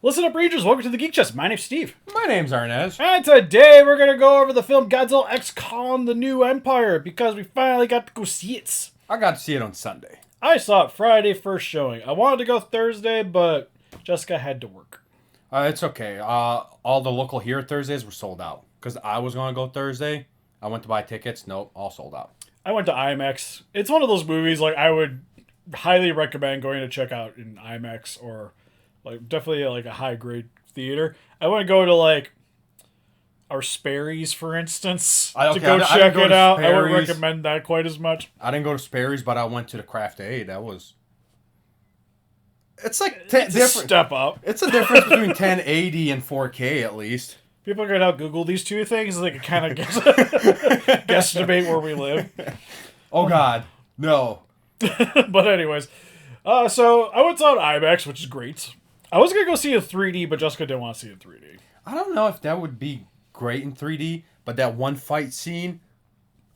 Listen up, Rangers. Welcome to the Geek Chest. My name's Steve. My name's Arnes. And today we're going to go over the film Godzilla X Kong the New Empire because we finally got to go see it. I got to see it on Sunday. I saw it Friday, first showing. I wanted to go Thursday, but Jessica had to work. It's okay. All the local here Thursdays were sold out. Because I was going to go Thursday. I went to buy tickets. Nope, all sold out. I went to IMAX. It's one of those movies like I would highly recommend going to check out in IMAX or like definitely like a high grade theater. I want to go to like our Sperry's, for instance, to go check it out. I wouldn't recommend that quite as much. I didn't go to Sperry's, but I went to the Craft A. That was... It's like it's a step up. It's a difference between 1080 and 4K at least. People are going to Google these two things so they can kind of guesstimate where we live. Oh, God. No. But anyways, so I went to IMAX, which is great. I was going to go see it in 3D, but Jessica didn't want to see it in 3D. I don't know if that would be great in 3D, but that one fight scene,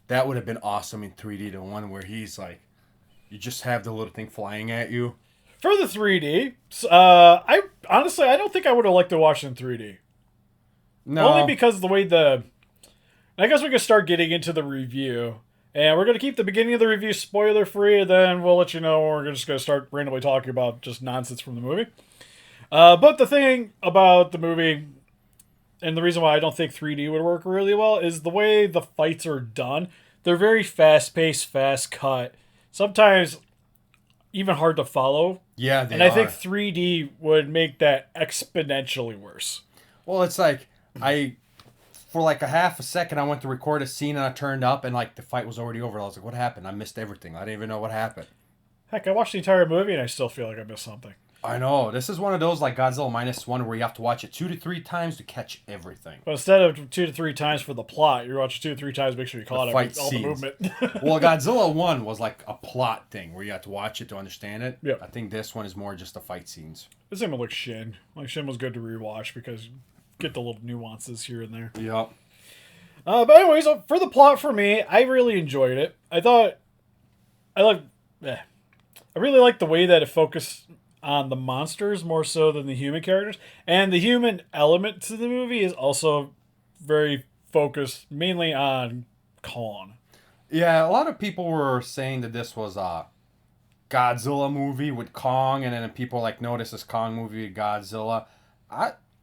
that would have been awesome in 3D. The one where he's like, you just have the little thing flying at you. For the 3D, I don't think I would have liked to watch it in 3D. No. Only because the way I guess we can start getting into the review. And we're going to keep the beginning of the review spoiler free, and then we'll let you know when we're just going to start randomly talking about just nonsense from the movie. But the thing about the movie, and the reason why I don't think 3D would work really well, is the way the fights are done. They're very fast-paced, fast-cut. Sometimes even hard to follow. Yeah, they are. And I think 3D would make that exponentially worse. Well, it's like, for like a half a second, I went to record a scene and I turned up and like the fight was already over. I was like, what happened? I missed everything. I didn't even know what happened. Heck, I watched the entire movie and I still feel like I missed something. I know. This is one of those like Godzilla -1 where you have to watch it 2 to 3 times to catch everything. But instead of 2 to 3 times for the plot, you watch 2 to 3 times, make sure you caught all the movement. Well, Godzilla 1 was like a plot thing where you had to watch it to understand it. Yeah. I think this one is more just the fight scenes. The same with like Shin. Like Shin was good to rewatch because you get the little nuances here and there. Yep. But anyways, for the plot for me, I really enjoyed it. I really liked the way that it focused on the monsters more so than the human characters. And the human element to the movie is also very focused mainly on Kong. Yeah, a lot of people were saying that this was a Godzilla movie with Kong, and then people were like, no, this is Kong movie with Godzilla.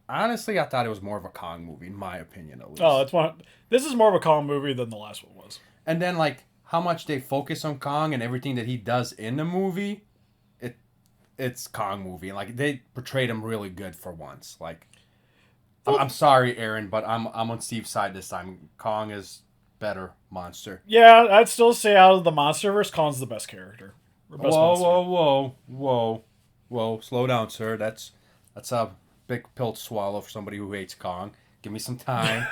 Honestly, I thought it was more of a Kong movie, in my opinion, at least. Oh, this is more of a Kong movie than the last one was. And then, like, how much they focus on Kong and everything that he does in the movie, it's Kong movie. Like, they portrayed him really good for once. Like, I'm sorry, Aaron, but I'm on Steve's side this time. Kong is better monster. Yeah, I'd still say out of the Monsterverse, Kong's the best character. Whoa. Slow down, sir. That's a big pill to swallow for somebody who hates Kong. Give me some time.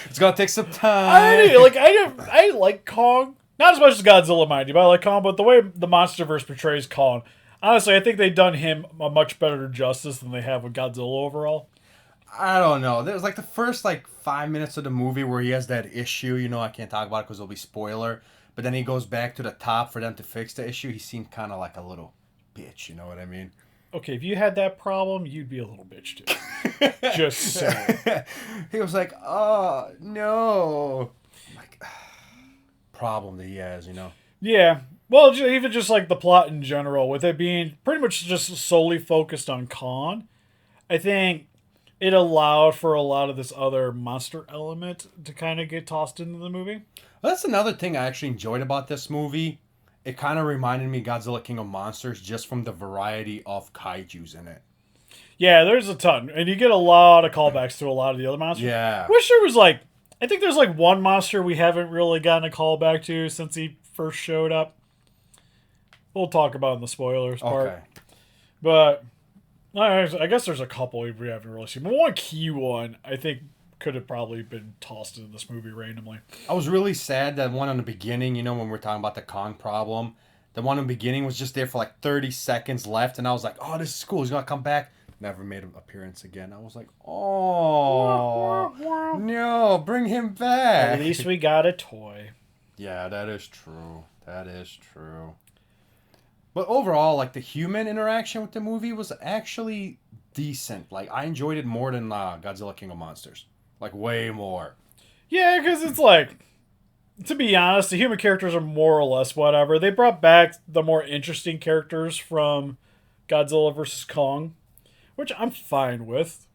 It's gonna take some time. I like Kong. Not as much as Godzilla, mind you, but I like Kong. But the way the Monsterverse portrays Kong, honestly, I think they've done him a much better justice than they have with Godzilla overall. I don't know. There was like the first 5 minutes of the movie where he has that issue. I can't talk about it because it'll be spoiler. But then he goes back to the top for them to fix the issue. He seemed kind of like a little bitch. You know what I mean? Okay, if you had that problem, you'd be a little bitch too. Just saying. He was like, oh, no. Like, problem that he has, Yeah. Well, even just like the plot in general, with it being pretty much just solely focused on Kong, I think it allowed for a lot of this other monster element to kind of get tossed into the movie. Well, that's another thing I actually enjoyed about this movie. It kind of reminded me of Godzilla King of Monsters just from the variety of kaijus in it. Yeah, there's a ton. And you get a lot of callbacks to a lot of the other monsters. Yeah. Wish there was I think there's one monster we haven't really gotten a callback to since he first showed up. We'll talk about in the spoilers part. Okay. But I guess there's a couple we haven't really seen. But one key one, I think, could have probably been tossed into this movie randomly. I was really sad that one in the beginning, when we're talking about the Kong problem, the one in the beginning was just there for 30 seconds left, and I was like, oh, this is cool. He's going to come back. Never made an appearance again. I was like, oh, no, bring him back. At least we got a toy. Yeah, that is true. But overall, the human interaction with the movie was actually decent. Like, I enjoyed it more than Godzilla King of Monsters. Like, way more. Yeah, because it's like, to be honest, the human characters are more or less whatever. They brought back the more interesting characters from Godzilla vs. Kong, which I'm fine with.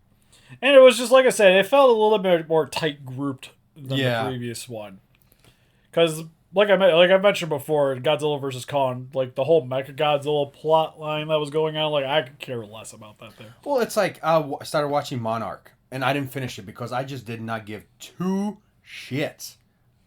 And it was just, like I said, it felt a little bit more tight grouped than the previous one. Because, like I mentioned before, Godzilla vs. Kong, like the whole Mecha Godzilla plot line that was going on, like I could care less about that there. Well, it's like I started watching Monarch, and I didn't finish it because I just did not give two shits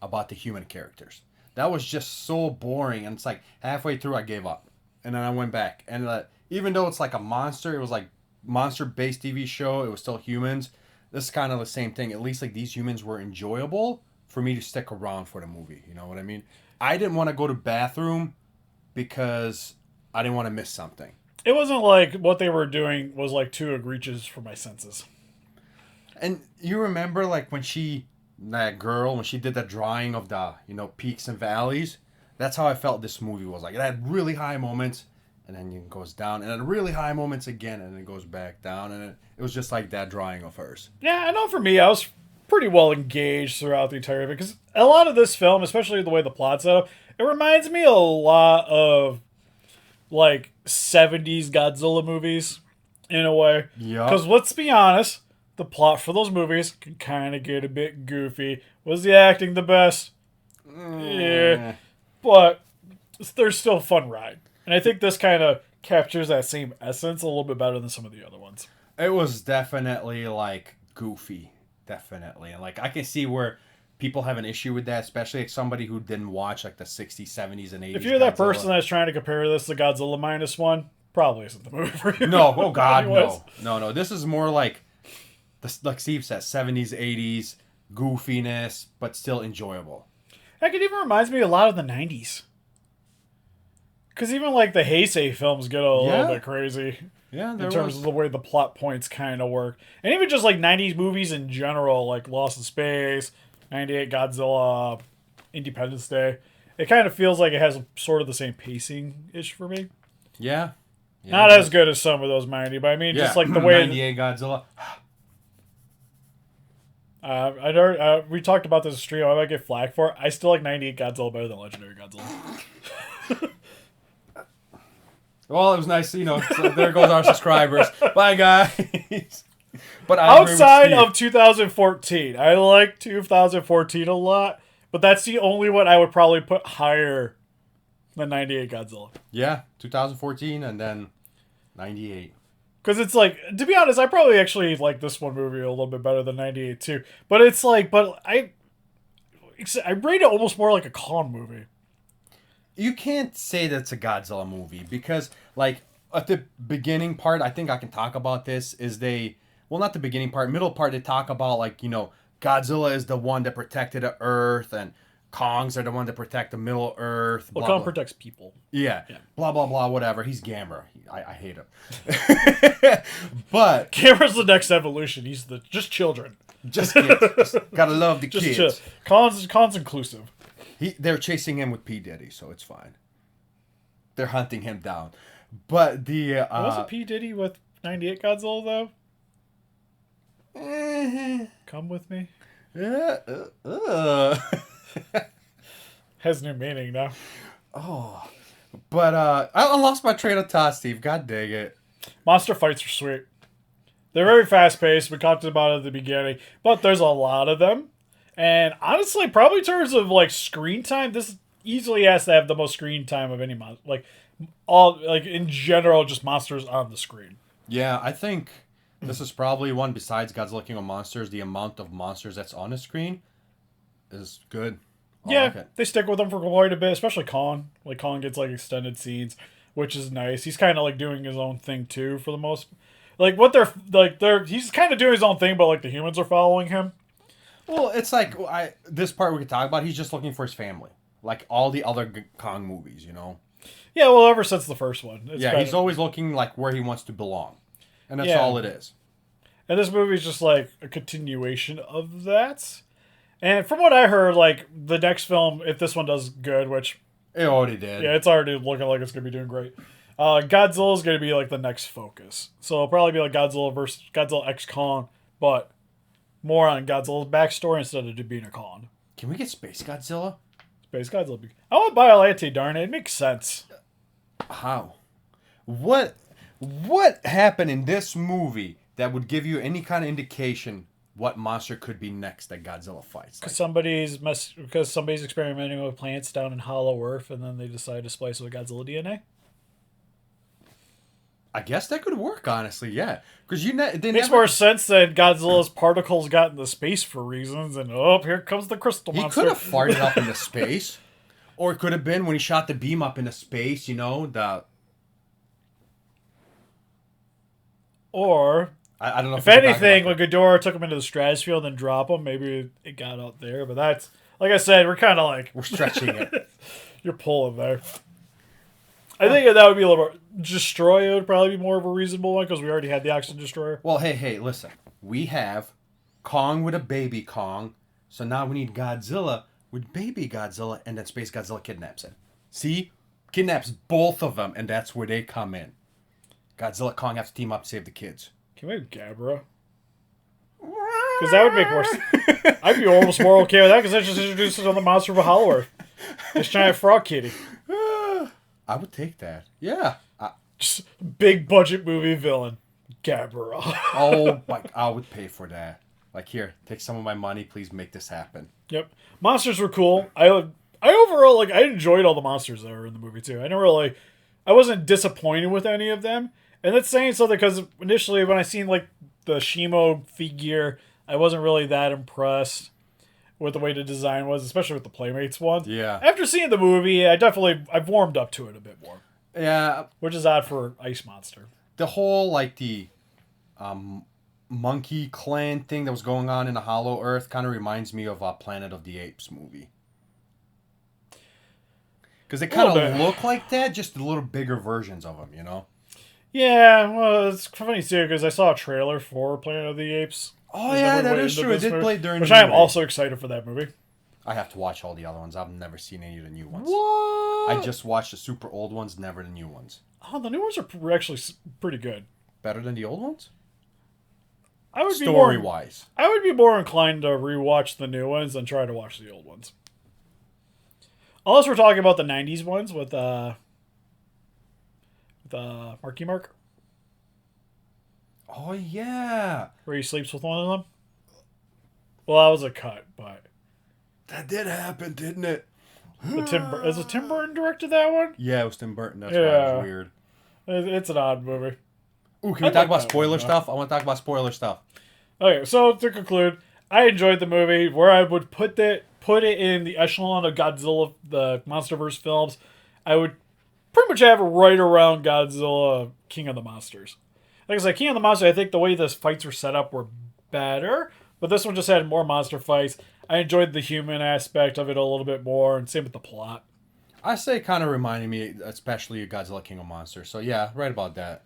about the human characters. That was just so boring, and it's like halfway through I gave up, and then I went back, and even though it's like a monster, it was like monster-based TV show. It was still humans. This is kind of the same thing. At least like these humans were enjoyable for me to stick around for the movie. You know what I mean? I didn't want to go to bathroom because I didn't want to miss something. It wasn't like what they were doing was like too egregious for my senses. And you remember like when that girl, when she did that drawing of the, peaks and valleys? That's how I felt this movie was. Like, it had really high moments, and then it goes down, and then really high moments again, and then it goes back down, and it was just like that drawing of hers. Yeah, I know for me, I was pretty well engaged throughout the entire movie, because a lot of this film, especially the way the plot's set up, it reminds me a lot of, like, 70s Godzilla movies, in a way. Yeah. Because let's be honest, the plot for those movies can kind of get a bit goofy. Was the acting the best? Yeah. But they're still a fun ride. And I think this kind of captures that same essence a little bit better than some of the other ones. It was definitely, like, goofy. Definitely. And, like, I can see where people have an issue with that, especially like somebody who didn't watch, like, the 60s, 70s, and 80s If you're that person that's trying to compare this to Godzilla -1, probably isn't the movie for you. No. Oh, God, no. No. This is more like, like Steve said, 70s, 80s, goofiness, but still enjoyable. Heck, it even reminds me a lot of the 90s. Because even like the Heisei films get a little bit crazy. Yeah, in terms of the way the plot points kind of work. And even just like 90s movies in general, like Lost in Space, 98 Godzilla, Independence Day. It kind of feels like it has sort of the same pacing-ish for me. Yeah. Not as good as some of those 90, but I mean, just like the way... 98 Godzilla. we talked about this in stream. I might get flack for it. I still like 98 Godzilla better than Legendary Godzilla. Well, it was nice, so there goes our subscribers. Bye, guys. But outside of 2014, I like 2014 a lot, but that's the only one I would probably put higher than 98 Godzilla. Yeah, 2014 and then 98. Because it's like, to be honest, I probably actually like this one movie a little bit better than 98 too. But it's like, I rate it almost more like a Kong movie. You can't say that's a Godzilla movie because, like, at the beginning part, I think I can talk about this, not the beginning part, middle part, they talk about, like, Godzilla is the one that protected the Earth, and Kongs are the one that protect the Middle Earth. Well, Kong protects people. Yeah. Blah, blah, blah, whatever. He's Gamera. I hate him. But... Gamera's the next evolution. He's just children. Just kids. Just gotta love the kids. Chill. Kong's inclusive. They're chasing him with P. Diddy, so it's fine. They're hunting him down. But the... wasn't P. Diddy with 98 Godzilla, though? Come with me? Has new meaning now. Oh. But I lost my train of thought, Steve. God dang it. Monster fights are sweet. They're very fast-paced. We talked about it at the beginning. But there's a lot of them. And honestly, probably in terms of like screen time, this easily has to have the most screen time of any monster. Like in general, just monsters on the screen. Yeah, I think this is probably one besides Godzilla King of Monsters. The amount of monsters that's on the screen is good. They stick with them for quite a bit, especially Kong. Like Kong gets like extended scenes, which is nice. He's kind of like doing his own thing too for the most. Like what he's kind of doing his own thing, but like the humans are following him. Well, it's like this part we could talk about. He's just looking for his family, like all the other Kong movies, Yeah, well, ever since the first one. He's always looking like where he wants to belong, and that's all it is. And this movie is just like a continuation of that. And from what I heard, like the next film, if this one does good, which it already did, it's already looking like it's gonna be doing great. Godzilla's going to be like the next focus. So it'll probably be like Godzilla versus Godzilla X Kong, but more on Godzilla's backstory instead of it being a Kong. Can we get Space Godzilla? Space Godzilla. I want Biollante, darn it. It makes sense. How? What happened in this movie that would give you any kind of indication what monster could be next that Godzilla fights? Because somebody's experimenting with plants down in Hollow Earth, and then they decide to splice with Godzilla DNA. I guess that could work, honestly. Yeah, because Makes more sense that Godzilla's particles got into space for reasons, and here comes the crystal He monster. could have farted up into space, or it could have been when he shot the beam up into space. Or I don't know. if anything, when Ghidorah took him into the stratosphere and then drop him, maybe it got out there. But that's, like I said, we're kind of like... We're stretching it. You're pulling there. I think that would be a little more... Destroyer would probably be more of a reasonable one because we already had the Oxygen Destroyer. Well, hey, listen. We have Kong with a baby Kong. So now we need Godzilla with baby Godzilla, and then Space Godzilla kidnaps him. See? Kidnaps both of them, and that's where they come in. Godzilla, Kong have to team up to save the kids. Can we have Gabra? Because that would make more sense. I'd be almost more okay with that because that just introduces another monster of a Hollow Earth. This giant frog kitty. I would take that. Yeah. Just big budget movie villain. Gabra. Oh, I would pay for that. Like, here, take some of my money. Please make this happen. Yep. Monsters were cool. I overall, I enjoyed all the monsters that were in the movie, too. I wasn't disappointed with any of them. And that's saying something because initially when I seen, the Shimo figure, I wasn't really that impressed with the way the design was, especially with the Playmates one. Yeah. After seeing the movie, I've warmed up to it a bit more. Yeah. Which is odd for Ice Monster. The whole, the monkey clan thing that was going on in the Hollow Earth kind of reminds me of Planet of the Apes movie. Because they kind of look like that, just a little bigger versions of them, you know? Yeah, well, it's funny too because I saw a trailer for Planet of the Apes. Oh yeah, that is true. It did play during which the movie. I am also excited for that movie. I have to watch all the other ones. I've never seen any of the new ones. What? I just watched the super old ones, never the new ones. Oh, the new ones are actually pretty good. Better than the old ones? Story-wise. I would be more inclined to rewatch the new ones than try to watch the old ones. Unless we're talking about the 90s ones with Marky Mark. Oh, yeah. Where he sleeps with one of them. Well, that was a cut, but... That did happen, didn't it? Is it Tim Burton directed that one? Yeah, it was Tim Burton. That's why it was weird. It's an odd movie. Ooh, can we talk about spoiler stuff? I want to talk about spoiler stuff. Okay, so to conclude, I enjoyed the movie. Where I would put it in the echelon of Godzilla, the Monsterverse films, I would pretty much have it right around Godzilla, King of the Monsters. Like I said, King of the Monsters, I think the way the fights were set up were better, but this one just had more monster fights. I enjoyed the human aspect of it a little bit more, and same with the plot. I say kind of reminded me, especially of Godzilla King of Monsters. So yeah, right about that.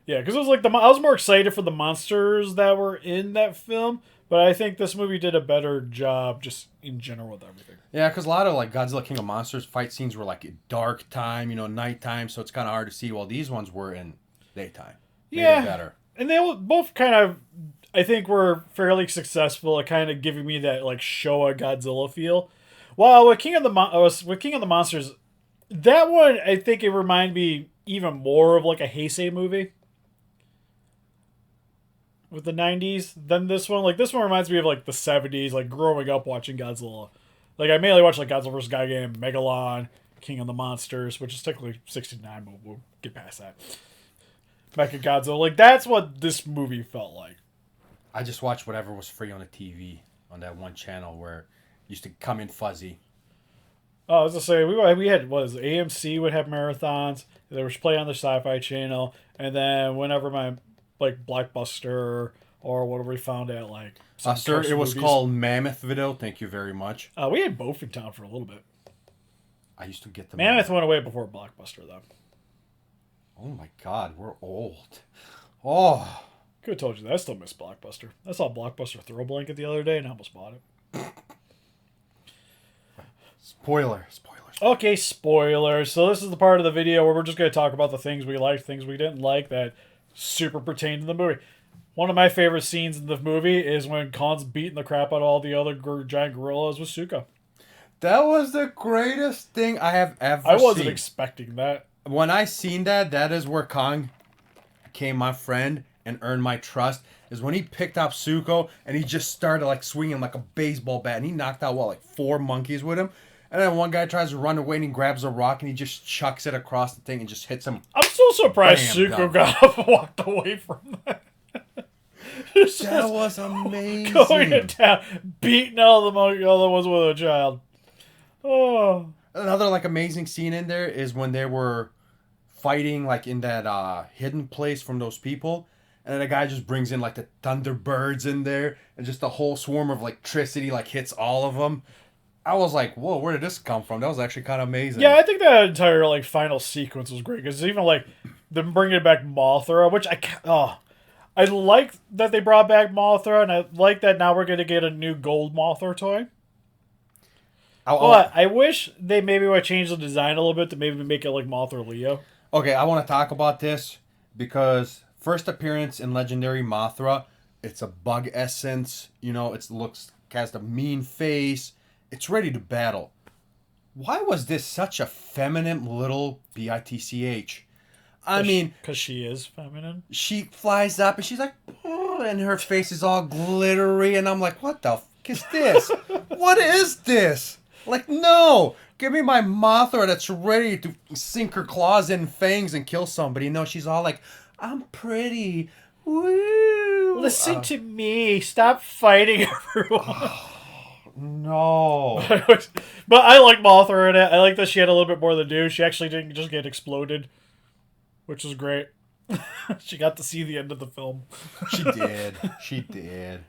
Yeah, because it was I was more excited for the monsters that were in that film, but I think this movie did a better job just in general with everything. Yeah, because a lot of Godzilla King of Monsters fight scenes were dark time, nighttime, so it's kind of hard to see. While these ones were in daytime. Yeah, better. And they both kind of, I think, were fairly successful at kind of giving me that Showa Godzilla feel. While with King of the Monsters, that one I think it reminded me even more of a Heisei movie with the 90s than this one. This one reminds me of the 70s, growing up watching Godzilla. I mainly watched Godzilla vs. Gigan, Megalon, King of the Monsters, which is technically 69, but we'll get past that. Mechagodzilla, that's what this movie felt like. I just watched whatever was free on the TV on that one channel where it used to come in fuzzy. Oh, I was gonna say we had AMC would have marathons. There was play on the Sci-Fi Channel, and then whenever my Blockbuster or whatever we found at sir, it was called Mammoth Video. Thank you very much. We had both in town for a little bit. I used to get the Mammoth went away before Blockbuster though. Oh my God, we're old. Oh. Could have told you that. I still miss Blockbuster. I saw Blockbuster throw blanket the other day and I almost bought it. Spoiler. Okay, spoilers. So this is the part of the video where we're just going to talk about the things we liked, things we didn't like that super pertain to the movie. One of my favorite scenes in the movie is when Khan's beating the crap out of all the other giant gorillas with Suka. That was the greatest thing I have ever I wasn't seen. expecting that. When I seen that, that is where Kong became my friend and earned my trust. Is when he picked up Zuko and he just started like swinging like a baseball bat and he knocked out like 4 monkeys with him. And then one guy tries to run away and he grabs a rock and he just chucks it across the thing and just hits him. I'm so surprised Bam, Zuko done. got up and walked away from that. That was amazing. Going to town, beating all the other ones with a child. Oh. Another like amazing scene in there is when they were fighting like in that hidden place from those people, and then a guy just brings in like the Thunderbirds in there, and just a whole swarm of electricity like hits all of them. I was like, whoa, where did this come from? That was actually kind of amazing. Yeah, I think that entire like final sequence was great because even like them bringing back Mothra, which I like that they brought back Mothra, and I like that now we're gonna get a new gold Mothra toy. But I wish they maybe would change the design a little bit to maybe make it like Mothra Leo. Okay, I want to talk about this because first appearance in Legendary Mothra, it's a bug essence. You know, it has a mean face. It's ready to battle. Why was this such a feminine little bitch? I mean, because she is feminine. She flies up and she's like, oh, and her face is all glittery, and I'm like, what the f is this? What is this? Like, no, give me my Mothra that's ready to sink her claws in fangs and kill somebody. No, she's all like, I'm pretty. Woo. Listen to me. Stop fighting everyone. No. But I like Mothra in it. I like that she had a little bit more to do. She actually didn't just get exploded, which was great. She got to see the end of the film. She did. She did.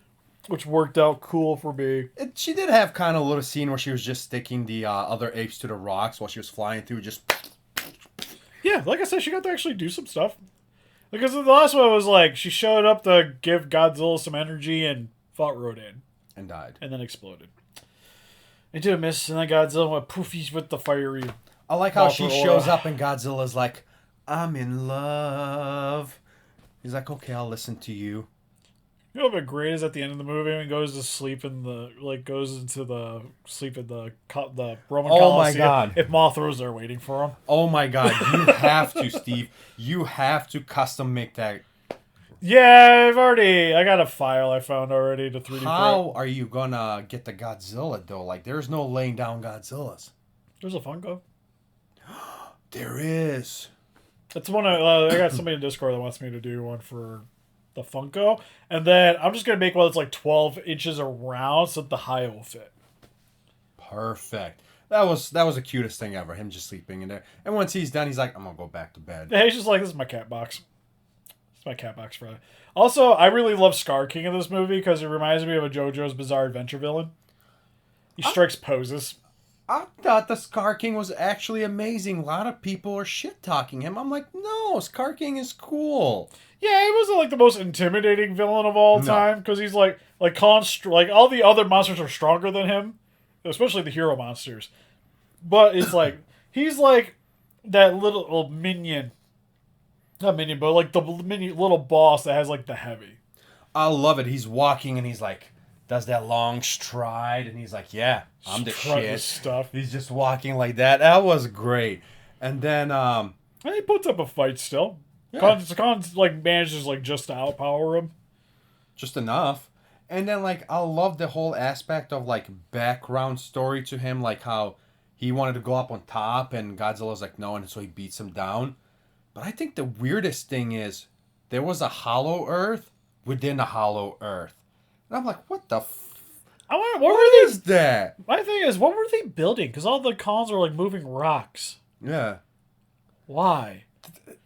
Which worked out cool for me. She did have kind of a little scene where she was just sticking the other apes to the rocks while she was flying through. Just yeah, like I said, she got to actually do some stuff. Because the last one was like she showed up to give Godzilla some energy and fought Rodan. And died. And then exploded. Into a mist, and then Godzilla went poofies with the fiery. I like how she shows up and Godzilla's like, I'm in love. He's like, okay, I'll listen to you. You know what great is at the end of the movie when he goes to sleep in the goes into the sleep in the Roman Colosseum. Oh my god! If Mothra was there waiting for him. Oh my god! You have to, Steve. You have to custom make that. Yeah, I got a file I found already to 3D. How are you gonna get the Godzilla though? Like, there's no laying down Godzillas. There's a Funko. There is. That's one I got somebody in Discord that wants me to do one for the Funko, and then I'm just gonna make one that's like 12 inches around so that the high will fit. Perfect. That was the cutest thing ever. Him just sleeping in there, and once he's done, he's like, "I'm gonna go back to bed." Yeah, he's just like, "This is my cat box." It's my cat box for that. Also, I really love Scar King in this movie because it reminds me of a JoJo's Bizarre Adventure villain. He strikes poses. I thought the Scar King was actually amazing. A lot of people are shit talking him. I'm like, no, Scar King is cool. Yeah, he wasn't like the most intimidating villain of all time because he's like all the other monsters are stronger than him, especially the hero monsters. But it's like he's like that little minion, not minion, but like the mini little boss that has like the heavy. I love it. He's walking and he's like does that long stride and he's like, yeah, I'm the shit. Stuff. He's just walking like that. That was great. And then and he puts up a fight still. Yeah. Khan's like manages like just to outpower him. Just enough. And then like I love the whole aspect of like background story to him, like how he wanted to go up on top and Godzilla's like no, and so he beats him down. But I think the weirdest thing is there was a hollow earth within a hollow earth. And I'm like, what the I wonder, what is that? My thing is, what were they building? Because all the Khans were like moving rocks. Yeah. Why?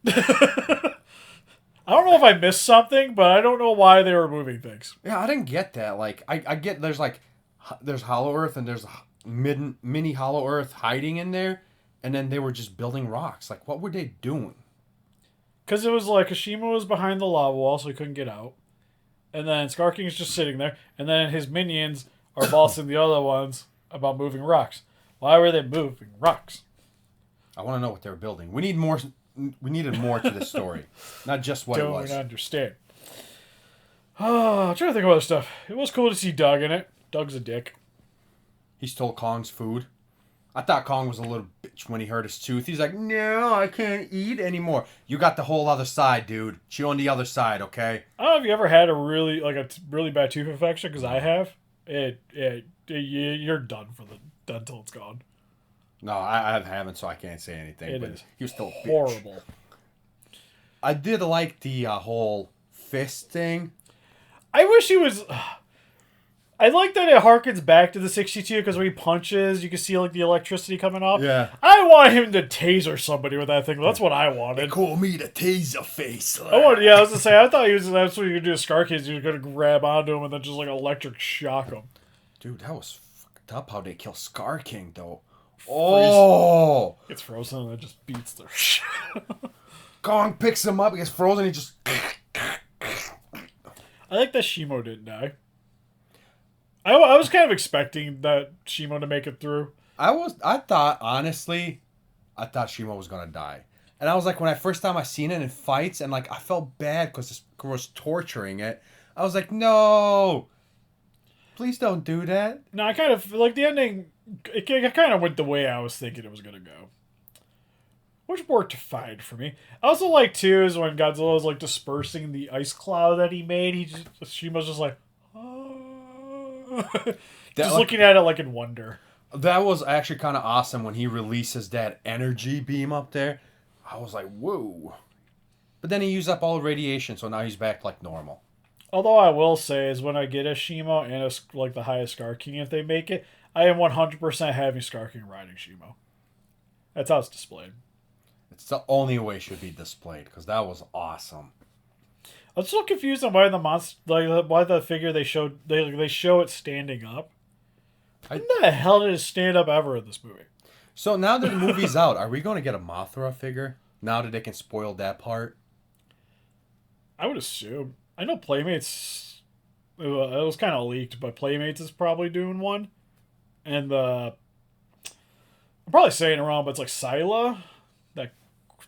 I don't know if I missed something, but I don't know why they were moving things. Yeah, I didn't get that. Like, I get there's Hollow Earth and there's mini Hollow Earth hiding in there, and then they were just building rocks. Like, what were they doing? Because it was like Kashima was behind the lava wall, so he couldn't get out. And then Scar King is just sitting there, and then his minions are bossing the other ones about moving rocks. Why were they moving rocks? I want to know what they were building. We need more. We needed more to this story, not just what it was. Don't understand. Oh, I'm trying to think of other stuff. It was cool to see Doug in it. Doug's a dick. He stole Kong's food. I thought Kong was a little bitch when he hurt his tooth. He's like, no, I can't eat anymore. You got the whole other side, dude. Chew on the other side, okay? I don't know if you ever had a really bad tooth infection, because I have. You're done until it's gone. No, I haven't, so I can't say anything. It but is he was still a bitch. horrible. I did like the whole fist thing. I wish he was. I like that it harkens back to the 62 because when he punches, you can see like the electricity coming off. Yeah. I want him to taser somebody with that thing. That's what I wanted. Call me the taser face. I was gonna say, I thought that's what you could do to Scarcase. You were gonna grab onto him and then just like electric shock him. Dude, that was fucked up how they kill Scar King though. Oh, Gets frozen and it just beats the shit. Kong picks him up, he gets frozen, he just. I like that Shimo didn't die. I was kind of expecting that Shimo to make it through. I thought Shimo was gonna die. And I was like, when I first time I seen it in fights, and like I felt bad because this girl was torturing it. I was like, no, please don't do that. No, I kind of like the ending. It kind of went the way I was thinking it was gonna go, which worked fine for me. I also like too is when Godzilla was like dispersing the ice cloud that he made. Shimo's just like, just looking at it like in wonder. That was actually kind of awesome when he releases that energy beam up there. I was like, whoa. But then he used up all the radiation, so now he's back like normal. Although I will say is when I get a Shimo and like the highest Scar King, if they make it, I am 100% having Scar King riding Shimo. That's how it's displayed. It's the only way it should be displayed because that was awesome. I'm still confused on why why the figure they show it standing up. When the hell did it stand up ever in this movie? So now that the movie's out, are we going to get a Mothra figure? Now that they can spoil that part? I would assume. I know Playmates. It was kind of leaked, but Playmates is probably doing one. And I'm probably saying it wrong, but it's like Scylla,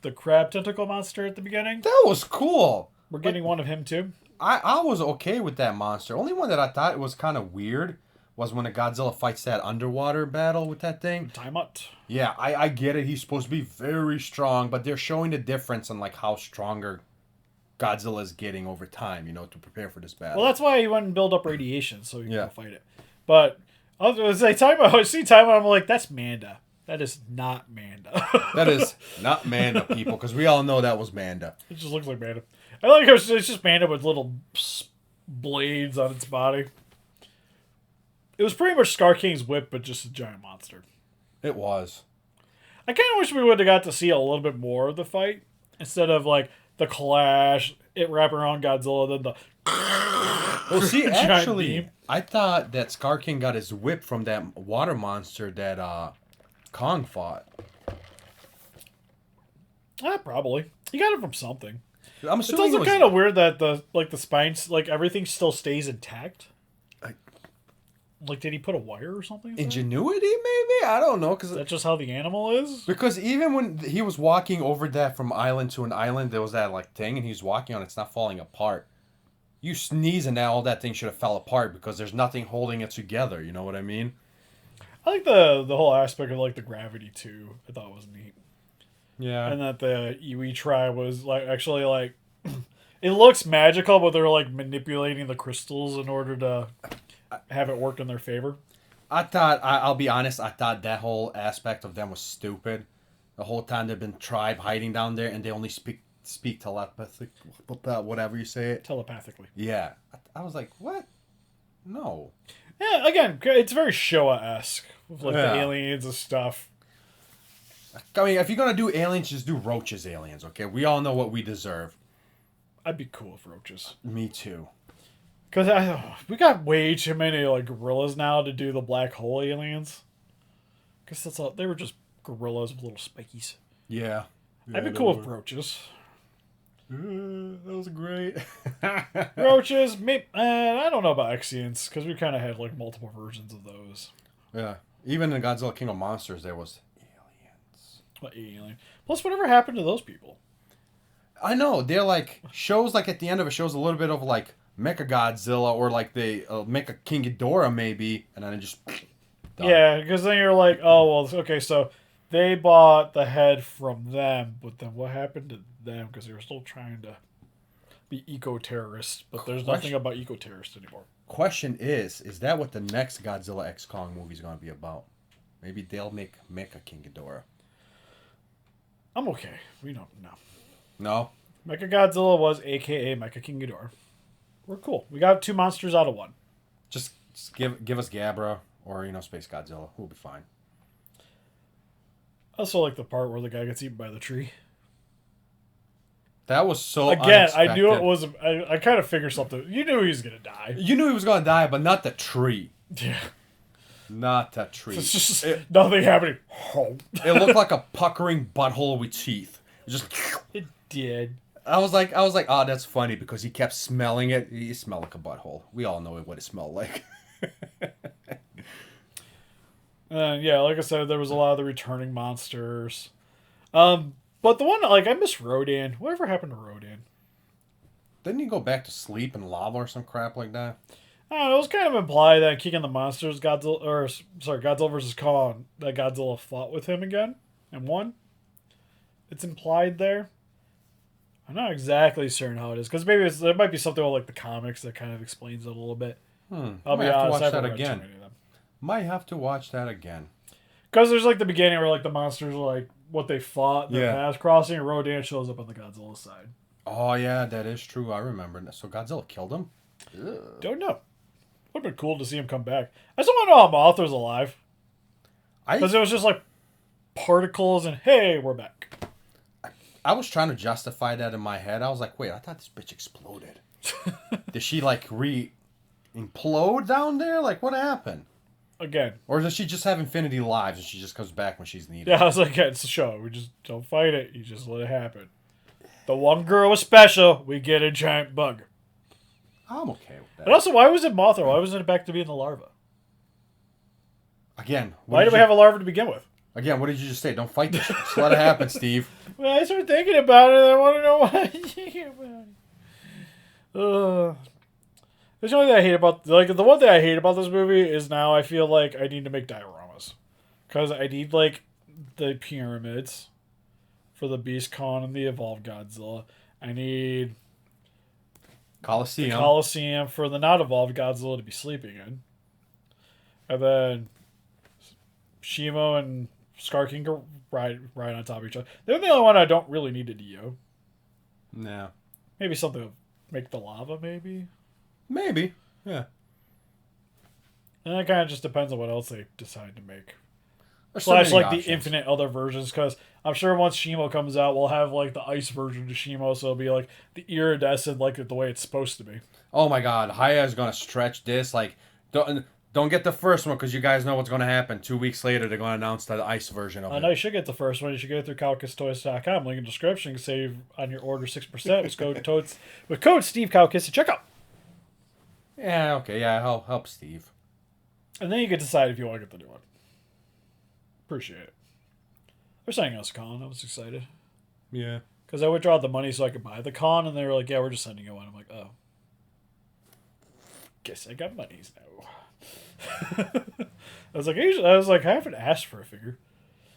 the crab tentacle monster at the beginning. That was cool. We're getting one of him too. I was okay with that monster. Only one that I thought was kind of weird was when the Godzilla fights that underwater battle with that thing. Tiamat. Yeah, I get it. He's supposed to be very strong, but they're showing the difference in like how stronger Godzilla is getting over time, to prepare for this battle. Well, that's why he went and build up radiation so he can go fight it. But I was say Tiamat, I'm like, that's Manda. That is not Manda. That is not Manda, people, because we all know that was Manda. It just looks like Manda. I like how it's just Manda with little blades on its body. It was pretty much Scar King's whip, but just a giant monster. It was. I kind of wish we would have got to see a little bit more of the fight instead of like the clash, it wrapping around Godzilla, then the. Well, see, actually, I thought that Scar King got his whip from that water monster that Kong fought. Probably. He got it from something. I'm assuming it's also kind of weird that the spines, like everything still stays intact. Like, did he put a wire or something? Ingenuity, maybe? I don't know. Is that just how the animal is? Because even when he was walking over that from island to an island, there was that like thing, and he was walking on it's not falling apart. You sneeze and now all that thing should have fell apart because there's nothing holding it together. You know what I mean? I like the whole aspect of like the gravity too. I thought was neat. Yeah. And that the Iwi tribe was like actually like it looks magical, but they're like manipulating the crystals in order to have it work in their favor. I'll be honest, I thought that whole aspect of them was stupid. The whole time they've been tribe hiding down there and they only speak telepathic, whatever you say it. Telepathically. Yeah. I was like, what? No. Yeah, again, it's very Showa-esque with like the aliens and stuff. I mean, if you're going to do aliens, just do Roach's aliens, okay? We all know what we deserve. I'd be cool with Roaches. Me too. Because we got way too many like gorillas now to do the black hole aliens. Because that's all, they were just gorillas with little spikies. Yeah. I'd be cool with roaches. That was great. Roaches, maybe, I don't know about Exians because we kind of had like multiple versions of those. Yeah. Even in Godzilla King of Monsters, there was aliens. What alien? Plus, whatever happened to those people? I know they're like shows. Like at the end of it, shows a little bit of like Mecha Godzilla or like the Mecha King Ghidorah maybe, and then it just done. Yeah, because then you're like, oh well, okay, so they bought the head from them, but then what happened to them? Because they were still trying to be eco-terrorists, but there's nothing about eco-terrorists anymore. Question is that what the next Godzilla X Kong movie is going to be about? Maybe they'll make Mecha King Ghidorah. I'm okay. We don't know. No? Mecha Godzilla was AKA Mecha King Ghidorah. We're cool. We got 2 monsters out of 1. Just give us Gabra or, Space Godzilla. We'll be fine. I also like the part where the guy gets eaten by the tree. That was so Again, unexpected. I knew it was... I kind of figured something. You knew he was going to die. You knew he was going to die, but not the tree. Yeah. Not the tree. It's just nothing happening. It looked like a puckering butthole with teeth. It did. I was like, oh, that's funny because he kept smelling it. He smelled like a butthole. We all know what it smelled like. Yeah, like I said, there was a lot of the returning monsters. But the one, I miss Rodan. Whatever happened to Rodan? Didn't he go back to sleep in lava or some crap like that? I don't know, it was kind of implied that King of the Monsters, Godzilla versus Kong, that Godzilla fought with him again and won. It's implied there. I'm not exactly certain how it is, because maybe there might be something with the comics that kind of explains it a little bit. I'll be honest, I haven't read too many of them. Might have to watch that again. Because there's the beginning where the monsters are what they fought, their paths crossing, and Rodan shows up on the Godzilla side. Oh yeah, that is true. I remember. So Godzilla killed him? Ugh. Don't know. Would have been cool to see him come back. I still want to know how Mothra's alive. Because it was just particles and hey, we're back. I was trying to justify that in my head. I was like, wait, I thought this bitch exploded. Did she implode down there? What happened? Again. Or does she just have infinity lives and she just comes back when she's needed? Yeah, I was like, it's a show. We just don't fight it. You just let it happen. The one girl was special. We get a giant bug. I'm okay with that. And also, why was it Mothra? Why wasn't it back to being the larva? Again. Why did we have a larva to begin with? Again, what did you just say? Don't fight this. Just let it happen, Steve. Well, I started thinking about it. I want to know why I'm thinking about it. There's the only thing I hate about... the one thing I hate about this movie is now I feel like I need to make dioramas. Because I need, the pyramids for the Beast Con and the Evolved Godzilla. I need... Coliseum for the not evolved Godzilla to be sleeping in. And then Shimo and Scar King go ride on top of each other. They're the only one I don't really need a Dio. No. Maybe something to make the lava, maybe? Maybe. Yeah. And it kind of just depends on what else they decide to make. There's The infinite other versions, because I'm sure once Shimo comes out, we'll have the ice version of Shimo, so it'll be the iridescent, the way it's supposed to be. Oh my god, Haya is gonna stretch this. Don't get the first one because you guys know what's gonna happen. 2 weeks later, they're gonna announce the ice version of it. No, you should get the first one. You should go through KowkisToys.com. Link in the description. You can save on your order 6% with code steve-kowkis at checkout. Yeah, okay, yeah, help Steve. And then you can decide if you want to get the new one. Appreciate it. They're saying us con. I was excited. Yeah. Because I withdrew the money so I could buy the con, and they were like, yeah, we're just sending you one. I'm like, oh. Guess I got monies now. I was like, I haven't asked for a figure.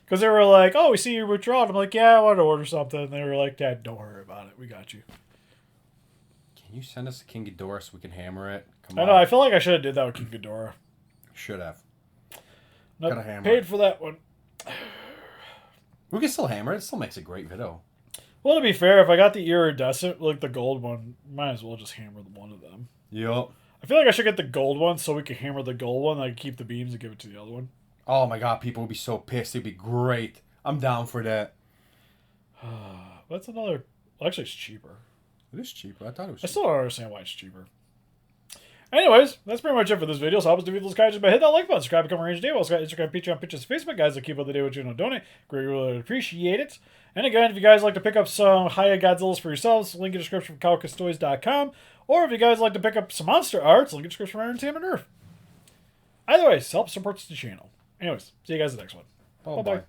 Because they were like, oh, we see you withdrawn. I'm like, yeah, I want to order something. And they were like, Dad, don't worry about it. We got you. Can you send us a King Ghidorah so we can hammer it? Come on. I know, I feel like I should have did that with King Ghidorah. Should have. Nope, paid for that one. We can still hammer it. It still makes a great video. Well, to be fair, if I got the iridescent, the gold one, might as well just hammer one of them. Yup. I feel like I should get the gold one so we can hammer the gold one. I can keep the beams and give it to the other one. Oh my god, people would be so pissed. It'd be great. I'm down for that. That's another... Actually, it's cheaper. It is cheaper. I thought it was cheaper. I still don't understand why it's cheaper. Anyways, that's pretty much it for this video. So help us defeat those guys by hit that like button, subscribe, become a range day. Also got Instagram, Patreon, pictures, Facebook guys that keep up the day with you and donate. Greatly really appreciate it. And again, if you guys like to pick up some Haya Godzillas for yourselves, link in the description from KowkisToys.com. Or if you guys like to pick up some monster arts, link in the description from Entertainment Earth. Either way, help supports the channel. Anyways, see you guys in the next one. Oh, Bye-bye. bye.